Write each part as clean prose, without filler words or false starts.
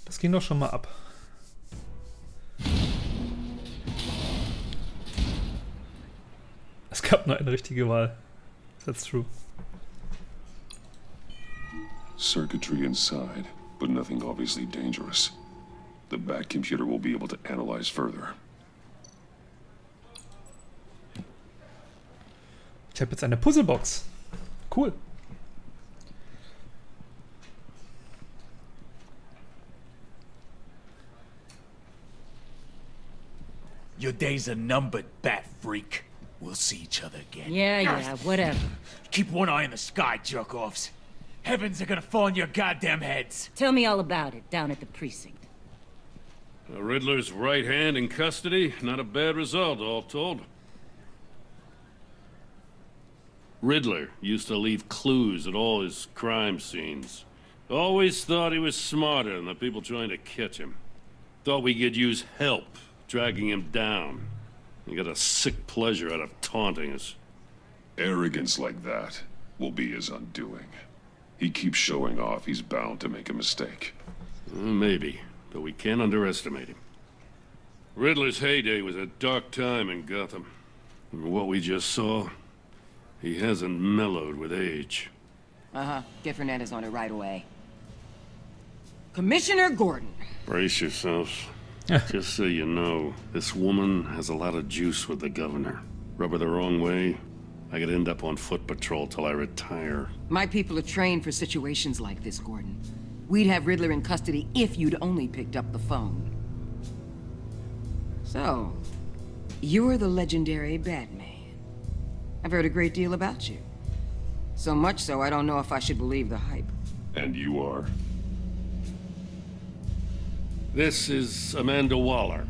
Das ging doch schon mal ab. Es gab nur eine richtige Wahl. That's true. Circuitry inside, but nothing obviously dangerous. The back computer will be able to analyze further. Ich habe jetzt eine Puzzlebox. Cool. Your days are numbered, bat freak. We'll see each other again. Yeah, whatever. Keep one eye in the sky, jerk-offs. Heavens are gonna fall on your goddamn heads. Tell me all about it down at the precinct. Riddler's right hand in custody. Not a bad result, all told. Riddler used to leave clues at all his crime scenes. Always thought he was smarter than the people trying to catch him. Thought we could use help, dragging him down. He got a sick pleasure out of taunting us. Arrogance like that will be his undoing. He keeps showing off, he's bound to make a mistake. Maybe, but we can't underestimate him. Riddler's heyday was a dark time in Gotham. And what we just saw, he hasn't mellowed with age. Get Fernandez on it right away. Commissioner Gordon. Brace yourselves. Just so you know, this woman has a lot of juice with the governor. Rub her the wrong way, I could end up on foot patrol till I retire. My people are trained for situations like this, Gordon. We'd have Riddler in custody if you'd only picked up the phone. So, you're the legendary Batman. I've heard a great deal about you. So much so, I don't know if I should believe the hype. And you are? This is Amanda Waller,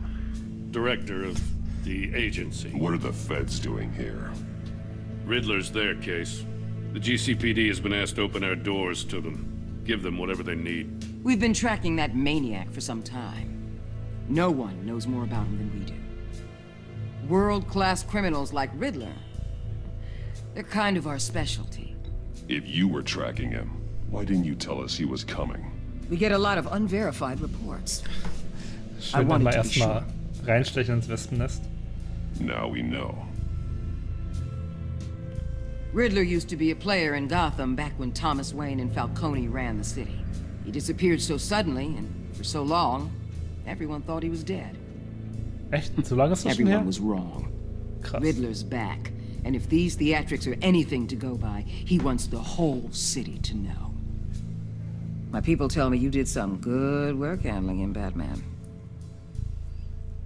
director of the agency. What are the feds doing here? Riddler's their case. The GCPD has been asked to open our doors to them. Give them whatever they need. We've been tracking that maniac for some time. No one knows more about him than we do. World-class criminals like Riddler. They're kind of our specialty. If you were tracking him, why didn't you tell us he was coming? We get a lot of unverified reports. Schön, dann mal erstmal reinstechen ins Wespennest. Now we know. Riddler used to be a player in Gotham back when Thomas Wayne and Falcone ran the city. He disappeared so suddenly and for so long, everyone thought he was dead. Echt? So lange ist das schon her? Everyone was wrong. Krass. Riddler's back, and if these theatrics are anything to go by, he wants the whole city to know. My people tell me you did some good work handling him, Batman.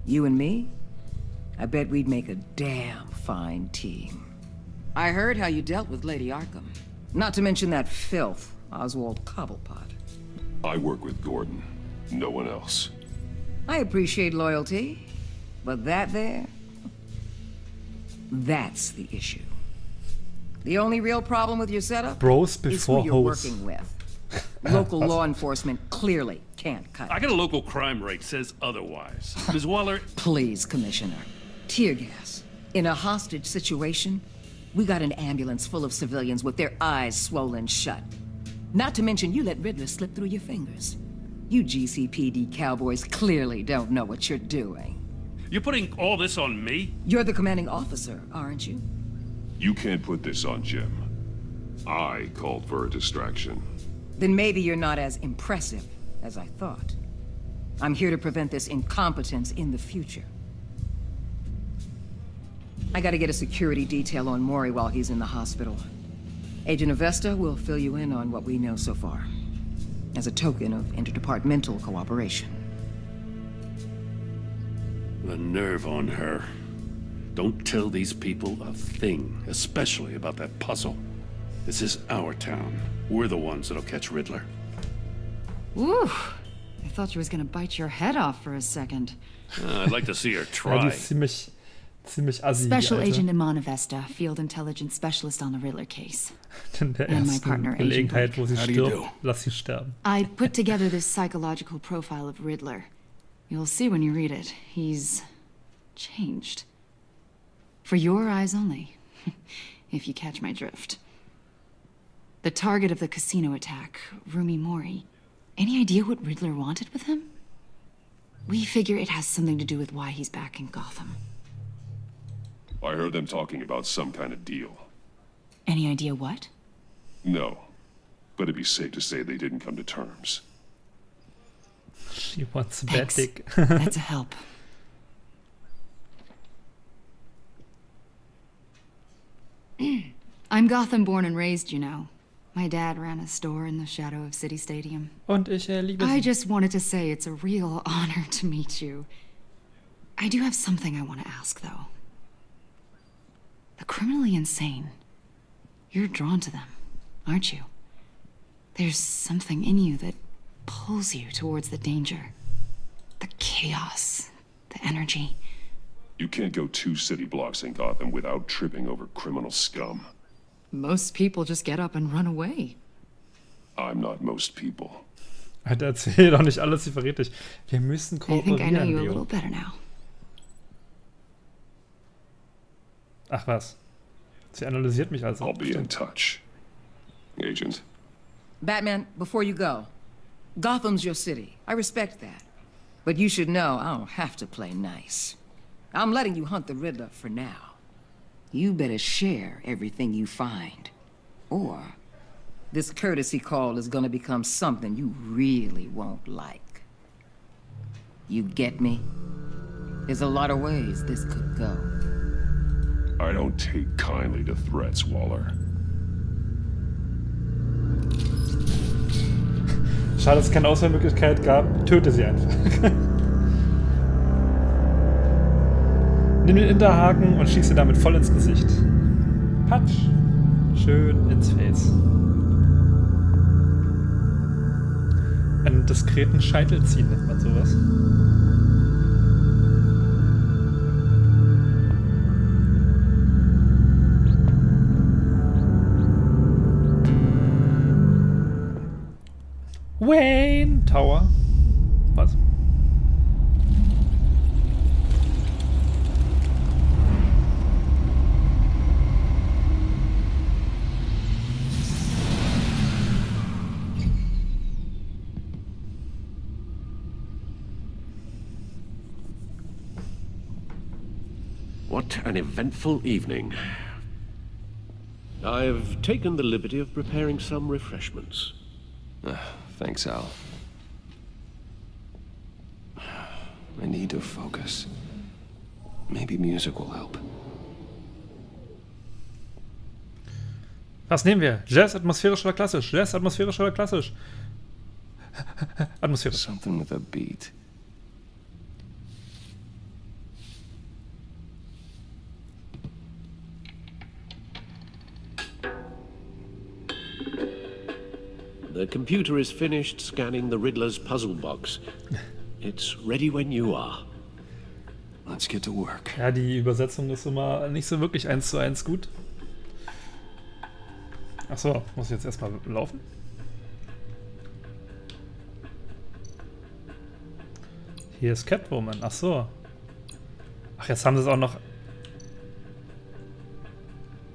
You and me? I bet we'd make a damn fine team. I heard how you dealt with Lady Arkham. Not to mention that filth, Oswald Cobblepot. I work with Gordon. No one else. I appreciate loyalty, but that there... that's the issue. The only real problem with your setup Bros is before who you're hoes. working with. Local law enforcement clearly can't cut I it. got a local crime rate says otherwise. Ms. Waller, Please, Commissioner. Tear gas. In a hostage situation, we got an ambulance full of civilians with their eyes swollen shut. Not to mention you let Riddler slip through your fingers. You GCPD cowboys clearly don't know what you're doing. you're putting all this on me? You're the commanding officer, aren't you? You can't put this on Jim. I called for a distraction. Then maybe you're not as impressive as I thought. I'm here to prevent this incompetence in the future. I gotta get a security detail on Maury while he's in the hospital. Agent Avesta will fill you in on what we know so far, as a token of interdepartmental cooperation. The nerve on her. Don't tell these people a thing, especially about that puzzle. This is our town. We're the ones that'll catch Riddler. Ooh, I thought you was gonna bite your head off for a second. I'd like to see her Ja, die try. ist ziemlich assi. Special die Alte. Agent Iman Avesta, Field Intelligence Specialist on the Riddler case. In der And my ersten partner, Agent Gelegenheit, wo sie How do you stirbt, do? lass sie sterben. I put together this psychological profile of Riddler. You'll see when you read it. He's changed. For your eyes only, if you catch my drift. The target of the casino attack, Rumi Mori. Any idea what Riddler wanted with him? We figure it has something to do with why he's back in Gotham. I heard them talking about some kind of deal. Any idea what? No, but it'd be safe to say they didn't come to terms. She wants a bad Thanks. dick. That's a help. I'm Gotham born and raised, you know. My dad ran a store in the shadow of City Stadium. Und ich liebe I sie. just wanted to say it's a real honor to meet you. I do have something I want to ask, though. The criminally insane. You're drawn to them, aren't you? There's something in you that pulls you towards the danger. The chaos, the energy. You can't go 2 city blocks in Gotham without tripping over criminal scum. Most people just get up and run away. I'm not most people. Alter, erzähl doch nicht alles, sie verrät dich. Wir müssen I think I know kooperieren, you a Leo. little better now. Ach was. Sie analysiert mich also. I'll be in touch. Agent. Batman, before you go, Gotham's your city. I respect that. But you should know I don't have to play nice. I'm letting you hunt the Riddler for now. You better share everything you find. Or this courtesy call is gonna become something you really won't like. You get me? There's a lot of ways this could go. I don't take kindly to threats, Waller. Schade, dass es keine Auswahlmöglichkeit gab. Töte sie einfach. Nimm den Hinterhaken und schieße damit voll ins Gesicht. Patsch. Schön ins Face. Einen diskreten Scheitel ziehen nennt man sowas. Wayne Tower. Was? What an eventful evening. I've taken the liberty of preparing some refreshments. Thanks, Al. I need to focus. Maybe music will help. Was nehmen wir? Jazz, atmosphärisch oder klassisch? Jazz, atmosphärisch oder klassisch? Atmosphärisch. Something with a beat. The computer is finished scanning the Riddler's puzzle box. It's ready when you are. Let's get to work. Ja, die Übersetzung ist immer nicht so wirklich 1:1 gut. Achso, muss ich jetzt erstmal laufen? Hier ist Catwoman, achso. Ach, jetzt haben sie es auch noch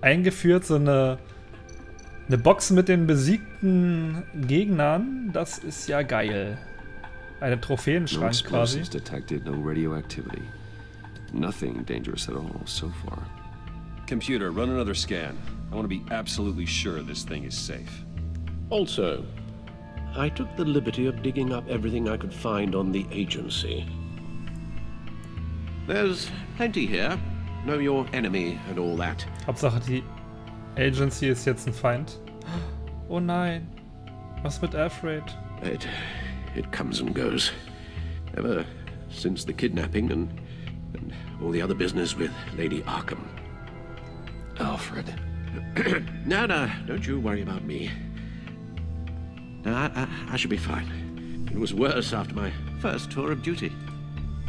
eingeführt, so eine Box mit den besiegten Gegnern. Das ist ja geil. Eine No Trophäenschrank quasi. explosives detected, no radioactivity. Nothing dangerous at all so far. Computer, run another scan. I want to be absolutely sure this thing is safe. Also, I took the liberty of digging up everything I could find on the agency. There's plenty here. Know your enemy and all that. Hauptsache die Agency ist jetzt ein Feind. Oh nein. Was mit Alfred? It comes and goes. Ever since the kidnapping and all the other business with Lady Arkham. Alfred. No, don't you worry about me. No, I should be fine. It was worse after my first tour of duty.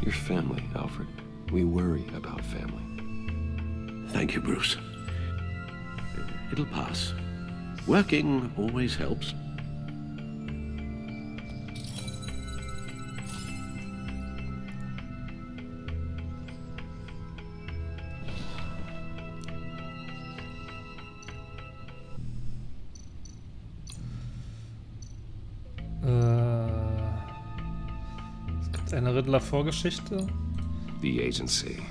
Your family, Alfred. We worry about family. Thank you, Bruce. It'll pass. Working always helps. Eine Riddler-Vorgeschichte. The agency.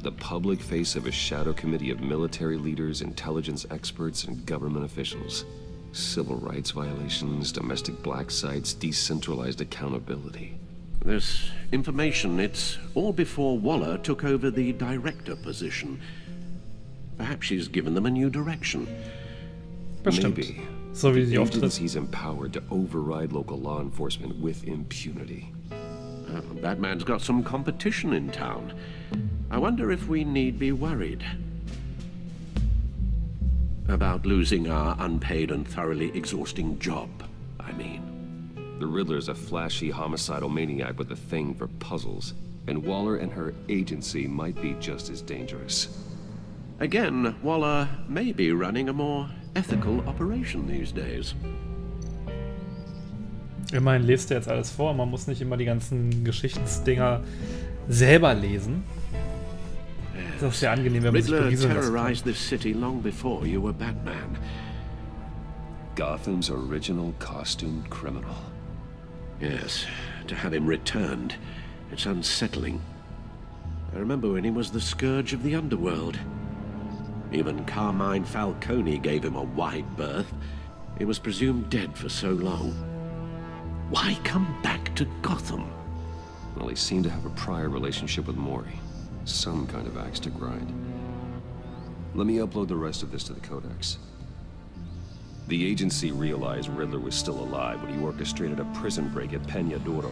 The public face of a shadow committee of military leaders, intelligence experts, and government officials. Civil rights violations, domestic black sites, decentralized accountability. This information, it's all before Waller took over the director position. Perhaps she's given them a new direction. Bestimmt. Maybe. So wie The sie auftritt. agency's empowered to override local law enforcement with impunity. That man's got some competition in town. I wonder if we need be worried about losing our unpaid and thoroughly exhausting job, I mean. The Riddler's a flashy homicidal maniac with a thing for puzzles, and Waller and her agency might be just as dangerous. Again, Waller may be running a more ethical operation these days. Immerhin lest er jetzt alles vor. Man muss nicht immer die ganzen Geschichtsdinger selber lesen. Das ist sehr angenehm, wenn man sich Riddler berieseln lassen kann. terrorized this city long before you were Batman. Gotham's original costumed criminal. Yes, to have him returned, it's unsettling. I remember when he was the scourge of the underworld. Even Carmine Falcone gave him a wide berth. He was presumed dead for so long. Why come back to Gotham? Well, he seemed to have a prior relationship with Maury. Some kind of axe to grind. Let me upload the rest of this to the Codex. The agency realized Riddler was still alive when he orchestrated a prison break at Peña Duro.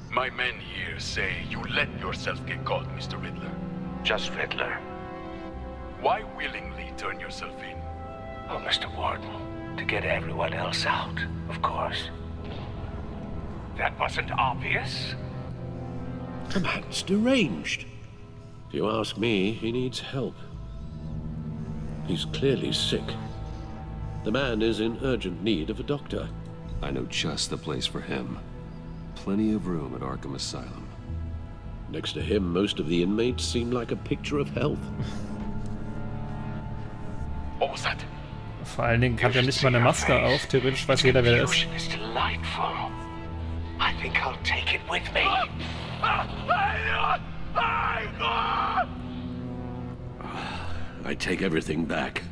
My men here say you let yourself get caught, Mr. Riddler. Just Riddler. Why willingly turn yourself in? Oh, Mr. Warden, to get everyone else out, of course. That wasn't obvious. The man's deranged. If you ask me, he needs help. He's clearly sick. The man is in urgent need of a doctor. I know just the place for him. Plenty of room at Arkham Asylum. Next to him, most of the inmates seem like a picture of health. What was that? Vor allen Dingen hat er nicht mal eine Maske auf. Theoretisch weiß jeder, wer er ist. Confusion is delightful. I think I'll take it with me. I take everything back.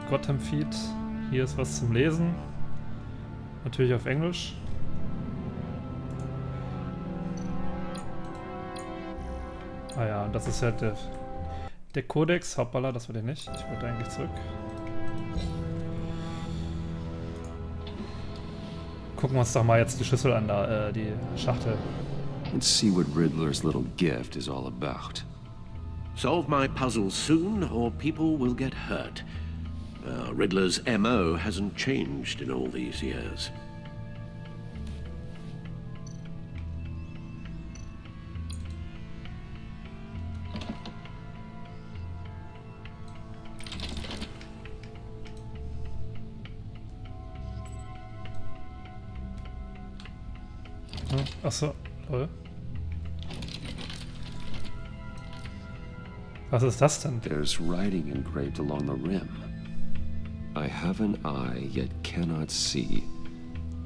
Gotham Feed. Hier ist was zum Lesen. Natürlich auf Englisch. Ah ja, das ist ja der Kodex. Hoppala, das wollte ich nicht. Ich wollte eigentlich zurück. Gucken wir uns doch mal jetzt die Schüssel an, da, die Schachtel. Let's see what Riddler's little gift is all about. Solve my puzzle soon, or people will get hurt. Riddler's MO hasn't changed in all these years. Achso, lol. Was ist das denn? There's writing engraved along the rim. I have an eye, yet cannot see.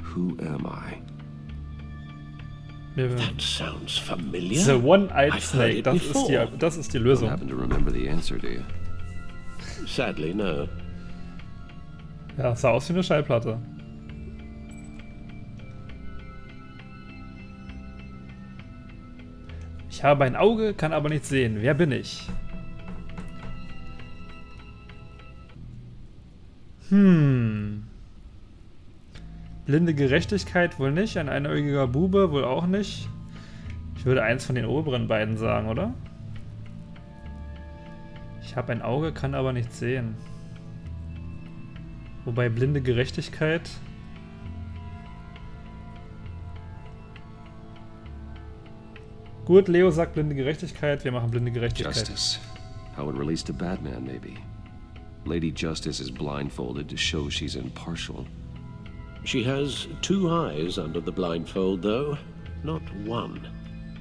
Who am I? That sounds familiar. The One-Eyed I've heard Snake, it das ist die Don't Lösung. happen to remember the answer, do you? Sadly, no. Ja, sah aus wie eine Schallplatte. Ich habe ein Auge, kann aber nicht sehen. Wer bin ich? Blinde Gerechtigkeit wohl nicht. Ein einäugiger Bube wohl auch nicht. Ich würde eins von den oberen beiden sagen, oder? Ich habe ein Auge, kann aber nicht sehen. Wobei blinde Gerechtigkeit... Gut, Leo sagt blinde Gerechtigkeit. Wir machen blinde Gerechtigkeit. Justice. How it relates to Batman, maybe. Lady Justice is blindfolded to show she's impartial. She has two eyes under the blindfold, though, not one.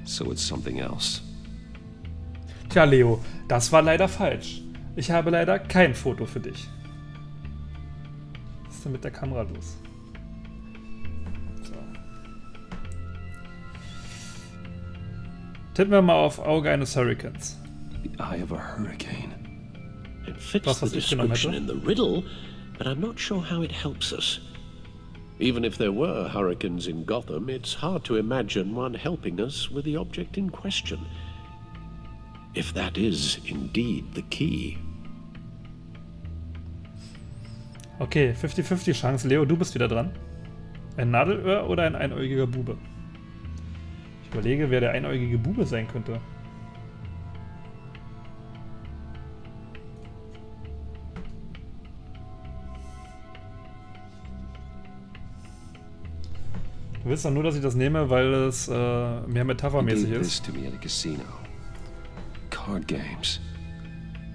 So it's something else. Tja, Leo, das war leider falsch. Ich habe leider kein Foto für dich. Was ist denn mit der Kamera los? Tippen wir mal auf Auge eines Hurrikans. The eye of a hurricane. It fits Das, the was ich genommen description hätte. in the riddle, but I'm not sure how it helps us. Even if there were hurricanes in Gotham, it's hard to imagine one helping us with the object in question. If that is indeed the key. Okay, 50-50 Chance. Leo, du bist wieder dran. Ein Nadelöhr oder ein einäugiger Bube? Ich überlege, wer der einäugige Bube sein könnte. Du willst doch nur, dass ich das nehme, weil es mehr metaphermäßig He gave ist. this to me at a casino. Card games.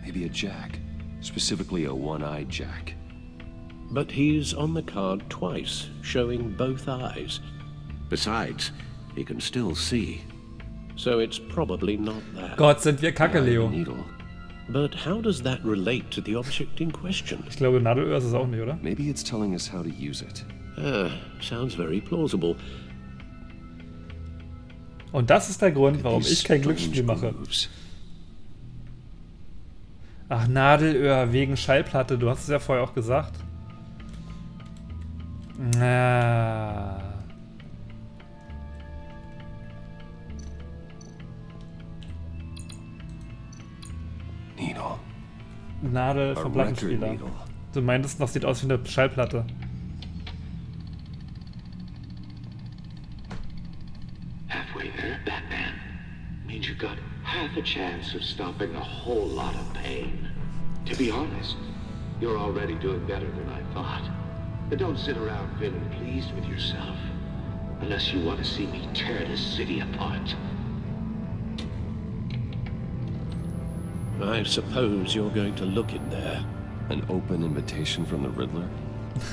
Maybe a jack. Specifically a one-eyed jack. But he's on the card twice, showing both eyes. Besides, he can still see. So it's probably not that. Gott, sind wir kacke, Leo. Needle. But how does that relate to the object in question? Ich glaube, Nadelöhr ist es auch nicht, oder? Maybe it's telling us how to use it. Sounds very plausible. Und das ist der Grund, warum These ich kein strange Glücksspiel mache. grooves. Ach, Nadelöhr, wegen Schallplatte. Du hast es ja vorher auch gesagt. Ah. Needle. Nadel A vom record Plattenspieler. needle. Du meintest, das sieht aus wie eine Schallplatte. Halfway there, Batman. Means you've got half a chance of stopping a whole lot of pain. To be honest, you're already doing better than I thought. But don't sit around feeling pleased with yourself. Unless you want to see me tear this city apart. I suppose you're going to look in there. An open invitation from the Riddler?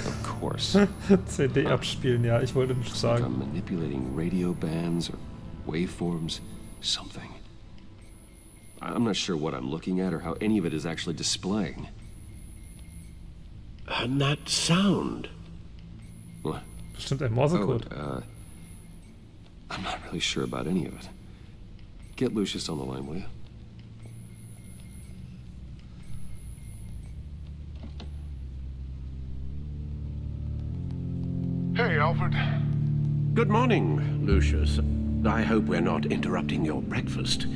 Of course. CD abspielen, ja, ich wollte nicht Looks like sagen. I'm manipulating radio bands or waveforms, something. I'm not sure what I'm looking at or how any of it is actually displaying. And that sound. What? Bestimmt ein Morsecode. I'm not really sure about any of it. Get Lucius on the line, will you? Hey, Alfred. Good morning, Lucius. I hope we're not interrupting your breakfast.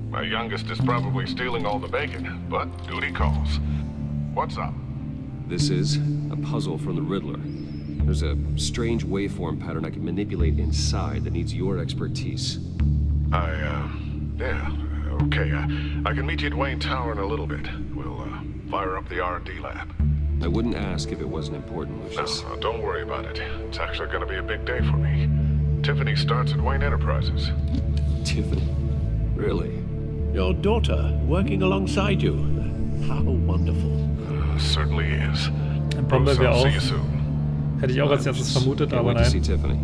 My youngest is probably stealing all the bacon, but duty calls. What's up? This is a puzzle from the Riddler. There's a strange waveform pattern I can manipulate inside that needs your expertise. Yeah, okay. I can meet you at Wayne Tower in a little bit. We'll, fire up the R&D lab. I wouldn't ask if it wasn't important, Lucius. No, don't worry about it. It's actually gonna be a big day for me. Tiffany starts at Wayne Enterprises. Tiffany? Really? Your daughter working alongside you. How wonderful. Certainly is. Ein Bombe wäre See auch. you soon. Hätte ich auch als erstes vermutet, Can't aber wait to see nein. Tiffany.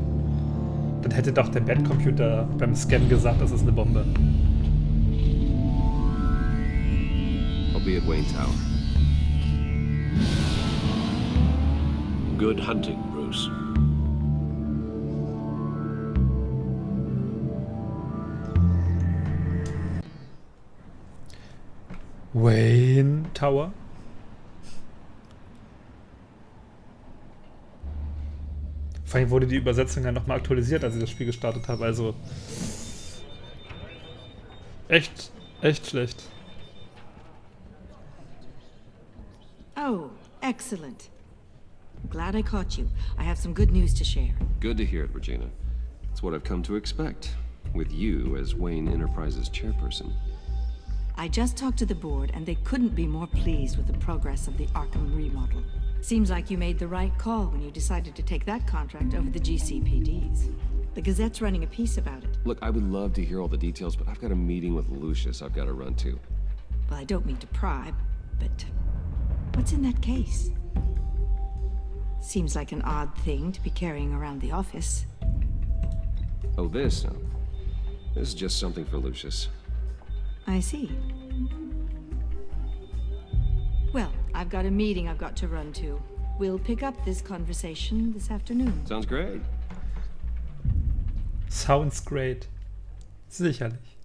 Dann hätte doch der Bettcomputer beim Scannen gesagt, das ist eine Bombe. I'll be at Wayne Tower. Good hunting, Bruce. Wayne Tower? Vor allem wurde die Übersetzung ja nochmal aktualisiert, als ich das Spiel gestartet habe, also echt schlecht. Oh, excellent. I'm glad I caught you. I have some good news to share. Good to hear it, Regina. It's what I've come to expect, with you as Wayne Enterprises chairperson. I just talked to the board, and they couldn't be more pleased with the progress of the Arkham remodel. Seems like you made the right call when you decided to take that contract over the GCPD's. The Gazette's running a piece about it. Look, I would love to hear all the details, but I've got a meeting with Lucius I've got to run to. Well, I don't mean to pry, but what's in that case? Seems like an odd thing to be carrying around the office. Oh, this? No. This is just something for Lucius. I see. Well, I've got a meeting I've got to run to. We'll pick up this conversation this afternoon. Sounds great. Sounds great. Sicherlich.